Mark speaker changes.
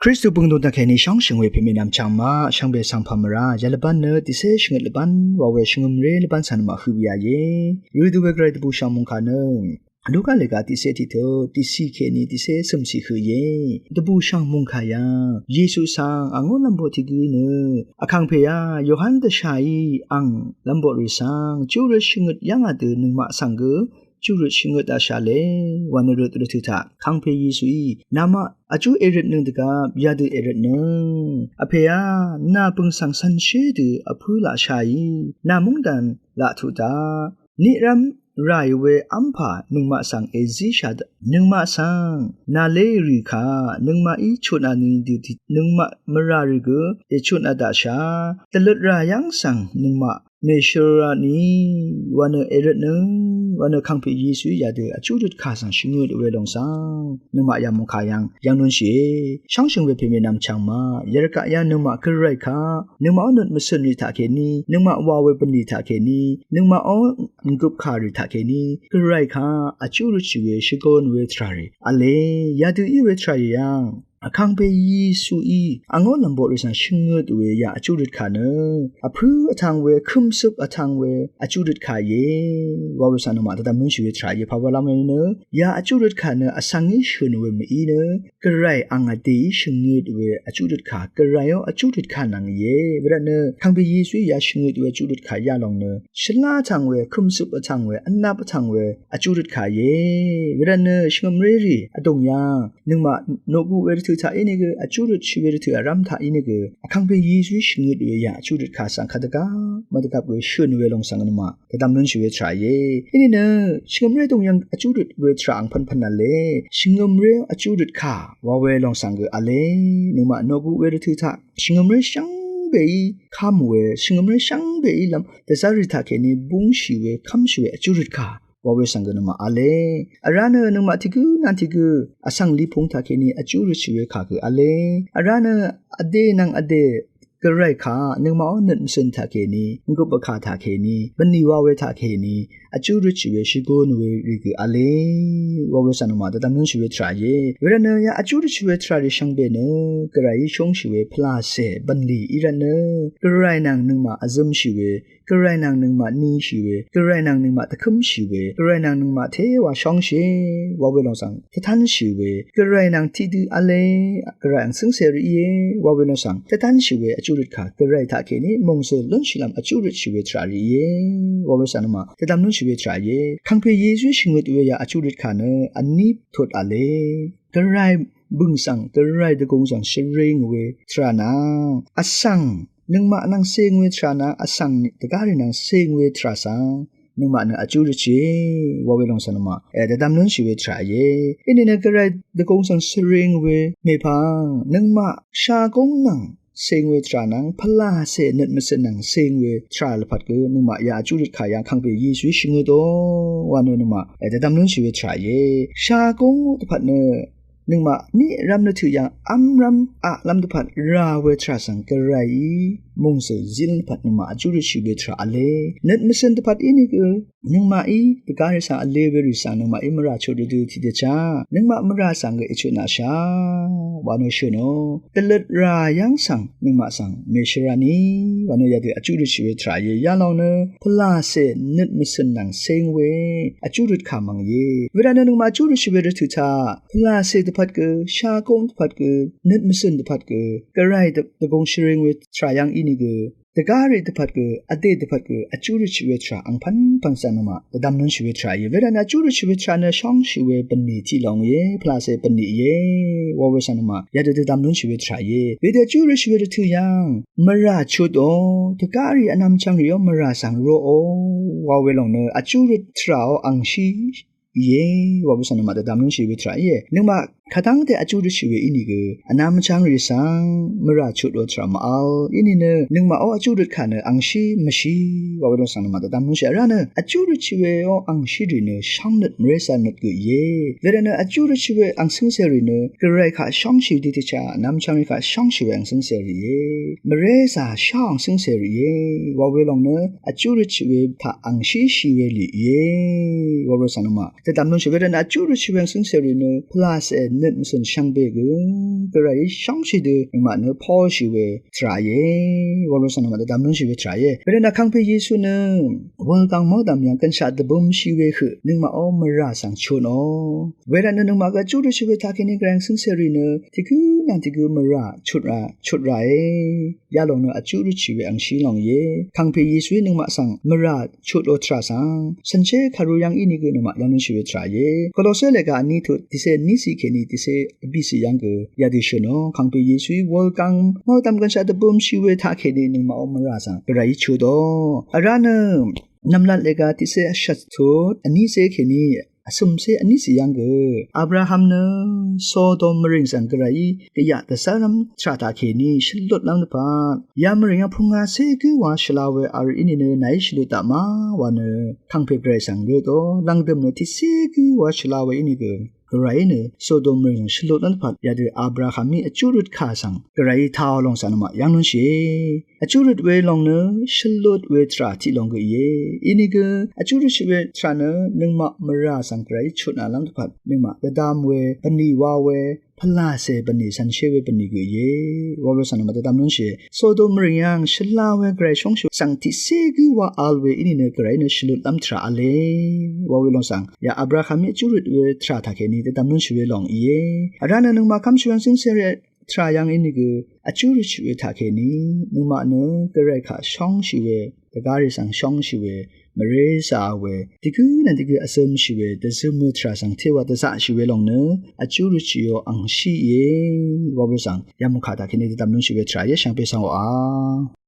Speaker 1: คริสต์บุงดงตะแคนี่ช่องเชิงเวพิมีนำจางมาช่างเบสังพามรายาลบันเนอติเซชงลบันวาเวชงมเรลบันสันมาฟิบิอาเยรูดูเวกไรตบูชามุงคาเนลูกาเลกาติเซติโตติซีเคนีติเซสมซีคือเยตบูชามุงคายาเยซูซังอังโอลัมโบติกีเนอคังเพยาโยฮันเดชายอังลัมโบริซังจูรชิงดยังอาเดนึงมาสังเกจูรชิงดอาชาเลวันรุตรุติตาคังเพยสุยนามาอาจูเอริดนึงตะกาบยาดเอริดนึงอเพยานาปึงสังสันเชดอพูลาชายนามุงดันละทุตานิรัมรายเวอัมพานึงมาสังเอซิชาดนึงมาสังนาเลริคานึงมาอีชุนานิดิตินึงมามราริกเอชุนาดาชาตลดรายังสังนึงมาเมชรานีวันเอริดนึงวันคังเพยีสุยาเดอจูดุดคาสังชิงวดเวลงสังนึงมายามุคายังยังนุนเชช่างชิงเวเพเมนำชังมายรกะยานึงมากระไรคานึงมาอนุมสนิทาเคนีนึงมาวาเวปนิทาเคนีนึงมาออนกุบคาริทาเคนีกระไรคาอจูรุชิเวชิโกนเวทรารีอเลยาดูอีเวทรารียังคังเปยีสุอีอังโอลัมโบริสันชิงดเวยาอจูรุดคาเนอพรูอทังเวคุมซุบอทังเวอจูรุดคาเยวาวิสันมาตะดำนุนชีวิตรายภาวะลามเนยาอจูรุดคาเนอสังงิชุนเวมีเนกระไรอังอดีชิงดเวอจูรุดคากระไรอจูรุดคานังเยเวรเนคังเปยีสุยาชิงดเวจูรุดคายาลองเนชลาทังเวคุมซุบอทังเวอันนาปทังเวอจูรุดคาเยเวรเนชิงมเรรีอดงยานึงมาโนบุเวรทุตาอินิกอจูรุดชีเวรทุอารัมทาอินิกคังเปยีสุชิงดเวยาอจูรุดคาสังคตกามาตะกับเวชุนเวลงสังนมาตะดำนุนชีวิตรายอินิเนชิงมเรตงยังอจูรุดเวทรางพันพันนาเลชิงมเรอจูรุดคาวาเวลงสังกอเลนึงมาโนบุเวรทุตาชิงมเรชังเบยคำเวชิงมเรชังเบยลำแต่ซาริทาเคนีบุงชีเวคำชีเวอจูรุดคาวาเวสังกนมาอเลอารานนึงมาทิกุนันทิกุอสังลิพงทาเคนีอจูรุดชีเวคาคืออเลอารานอเดนังอเดกระไรค่ะนึงมาอ๋อนึกสินทาเคนีงกุบคาทาเคนีบันนีวาเวทาเคนีอจูรุชิเวชิโกนเวริกอเลวาเวสันมาตะดำนุนชีเวทรายเวรเนยอจูรุชิเวทราริชังเบเนกระไรชงชีเวพลาเซบันลีอีระเนกระไรนางนึงมาอซึมชีเวกระไรนางนึงมานีชีเวกระไรนางนึงมาตะคุมชีเวกระไรนางนึงมาเทวาชองเชวาเวลองสังตะทันชีเวกระไรนางที่ดูอเลกระไรซึ่งเสรีเยวาเวลองสังตะทันชีเวอจูรุขากระไรทาเคนีมงเซลุนชิลัมอจูรุชีเวทราริเยวาเวสันมาตะดำนุนชีเวทรายคังเพยีสุชิงดเวยาอจูรุขาเนอันนี้ทดอเลกระไรบึงสังกระไรตะกงสังเชริงเวทรานาอสังนึงมานังเซงเวทรานาอสังตะการินังเซงเวทราสังนึงมานะอจูรุชีวาเวลองสันมาตะดำนุนชีเวทรายอินเนกระไรตะกงสังเชริงเวเมพังนึงมาชากงนังเซงเวทรานังพลาเสนึดมสนังเซงเวทราลพัดกนึงมายาจูรุขายาคังเปยีสุชิงโดวานนึงมาตะดำนุนชีเวทรายชากงตะพัดเนนึงมานี่รัมนถือยังอัมรัมอะลัมตะพัดราเวทราสังกะไรมงเสจินพัดนึงมาจูรุชิเวทราอเลนึดมสนตะพัดอินิกนึงมาอีตะการิสังอเลเวริสังนึงมาอิมราโชดุดูทิเดชานึงมามราสังกะอิชุนาชาวานโชโนตะลดรายังสังนึงมาสังเมชรานีวานยะเดอจูรุชิเวทราเยยาลองเนพลาเสนึดมสนังเซงเวอจูรุขามังเยเวลานึงมาจูรุชิเวรทุตาพลาเสตะพัดกชากงตะพัดกนึดมสนตะพัดกะไรตะกงเชริงเวทรายังอินิกตะการิตะพัดอเดตะพัดอจูรุชิเวทราอังพันปังสันมาตะดำนุนชิเวทราเยเวลานะจูรุชิเวทราเนช่องชิเวปนิจิลองเยพลาเซปนิเยวาเวสันมายาตะดำนุนชิเวทราเยเวเดจูรุชิเวททุยังมราชุดโอตะการิอนัมจังริโอมราสังโรโอวาเวลองเนอจูรุทราอังชีเยวาวิสันมาตะดำนุนชีวิตรายนึกมาขัดตั้งแต่อจูรุชีวิตอินิกอนามจังริสังมราชุดโอทรามาอัลอินิเนนึกมาอจูรุขันอังชีมชีวาวิสันมาตะดำนุนชีระเนอจูรุชีวิตอังชีริเนช่างนัดมเรสันนัดกเยเวลาเนอจูรุชีวิตอังสิงเสริเนกระไรข้าช่างชีดิติชานามจังริข้าช่างชีวิตอังสิงเสริเยมเรซาช่างสิงเสริเยวาวิลองเนอจูรุชีวิตพาอังชีชีเวลิเยวาวิสันมาแต่ดำนุนชีวิตนั้นจูรุชีวิตอังสิงเสริเนพลาเซ เน็ตมุนช่างเบกกระไรช่องชิดมาเนพ่อชิเวทรายว่าเราสนมาดำนุ่นชิเวทรายเป็นนักขังเพยิสุนวันกังมอดำยังกันชาดบุมชิเวคือนึกมาอ้อมราสังชนอเวลานั้นนึกมากระจุดชิเวทากินิกรังสิงเซรีเนที่คือนั่นที่คือมราชุดไรยาลงเนอจุดชิเวอังชิลองเยขังเพยิสุนึกมาสังมราชุดโอทราสังสันเชคารุยังอินิกนึกมายังนุ่นชิเวทรายก็เราเสเลกานี่ทุที่เซนิสิเคนีที่เซบิสิยังกยาดิชโนขังเพยิสุวอลกังมอดำกันชาดบุมชิเวทากินินึกมาอ้อมราสังกระไรชุดออะไรเนนำลันเลกาที่เซชัดทุดอันนี้เซเคนีสมเสอันนี้สิยังเกอับราฮัมเนโซโดมริงสังกไรกะยะตะสารัมชาตาเคนีชลุดลังนปายามริงพุงาเซกวาชลาเวอารินิเนไนชลุตามาวาเนคังเพเกรสังเรโตลังเดมเนที่เซกวาชลาเวอินิเกกไรเนโซโดมริงชลุดลันพัดยาเดอับราฮัมมีอจุรุดคาสังกไรท้าวลงสันมายังนนเชอจุรุดเวลงเนชลุดเวทราที่ลงกเยอินิเกอจุรุดเวทราเนนึงมามราสังไกรชุดอาลังพัดนึงมาเดดามเวปนีวาเวพลาเซปนีสันเชเวปนีกเยวารสันมาเดดามนนเชโซโดมริยังชลาเวไกรชงชุสังทิเซกวาอัลเวอินิเนไกรเนชลุดลัมทราอเลวาเวลงสังยาอับราฮัมมีจุรุดเวทราทาเคนีเดดามนนเชเวลงเยอารานึงมาคัมชวนซิงเซเรทรายังอินิกอจุรุชเวทาเคนีนึงมาเนกระไรค่ะช่องชิเวตะการิสังช่องชิเวมเรซาเวติกุนันติกุอสมชิเวตะซึมทราสังเทวะตะสะชิเวลงเนอจุรุชิโยอังชิเยวะบสังยามุคาตาเคนีตะตำนุชิเวทราเยชังเปสังวะ